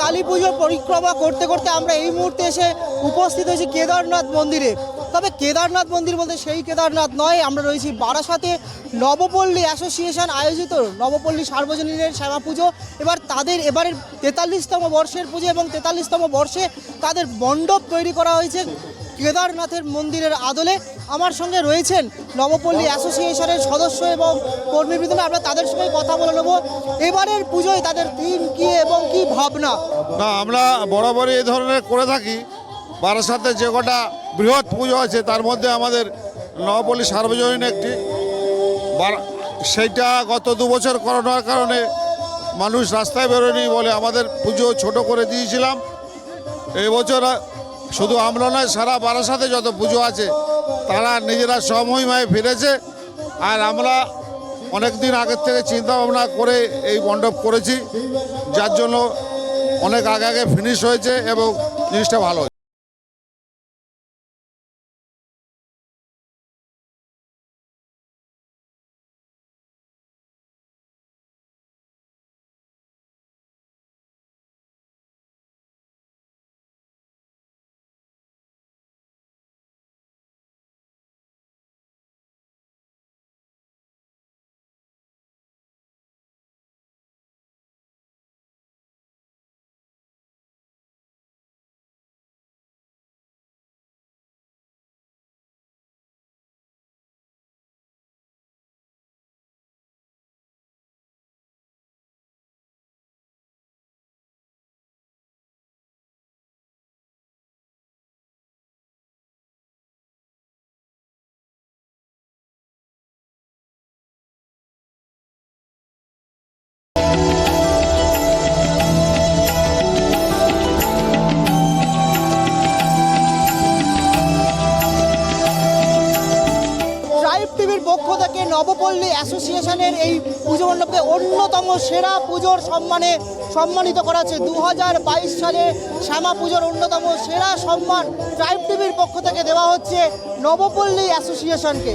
কালী পুজোর পরিক্রমা করতে করতে আমরা এই মুহূর্তে এসে উপস্থিত হয়েছি কেদারনাথ মন্দিরে। তবে কেদারনাথ মন্দির বলতে সেই কেদারনাথ নয়, আমরা রয়েছি বারাসাতে নবপল্লী অ্যাসোসিয়েশন আয়োজিত নবপল্লী সার্বজনীনের শ্যামা পুজো। তাদের এবারের 43তম বর্ষের পুজো এবং 43তম বর্ষে তাদের মণ্ডপ তৈরি করা হয়েছে কেদারনাথের মন্দিরের আদলে। আমার সঙ্গে রয়েছেন নবপল্লী অ্যাসোসিয়েশনের সদস্য এবং কর্মীবৃন্দ। আমরা তাদের সঙ্গে কথা বলে নেব এবারের পুজোয় তাদের থিম কী এবং কী ভাবনা। না, আমরা বরাবরই এই ধরনের করে থাকি। বারাসাতে যে কটা বৃহৎ পুজো আছে তার মধ্যে আমাদের নবপল্লী সার্বজনীন একটি, সেইটা গত 2 বছর করোনার কারণে মানুষ রাস্তায় বেরোয়নি বলে আমাদের পুজো ছোট করে দিয়েছিলাম। এই বছর শুধু আমরা নয়, সারা বারাসাতে যত পুজো আছে তারা নিজেরা সমহিমায় ফিরেছে। আর আমরা অনেক দিন আগের থেকে চিন্তা ভাবনা করে এই মণ্ডপ করেছি, যার জন্য অনেক আগে ফিনিশ হয়েছে এবং জিনিসটা ভালো হয়েছে। পক্ষ থেকে নবপল্লী অ্যাসোসিয়েশনের এই পুজো মণ্ডপকে অন্যতম সেরা পুজোর সম্মানে সম্মানিত করা হচ্ছে। 2022 সালে শ্যামা পুজোর অন্যতম সেরা সম্মান ট্রাইব টিভির পক্ষ থেকে দেওয়া হচ্ছে নবপল্লী অ্যাসোসিয়েশনকে।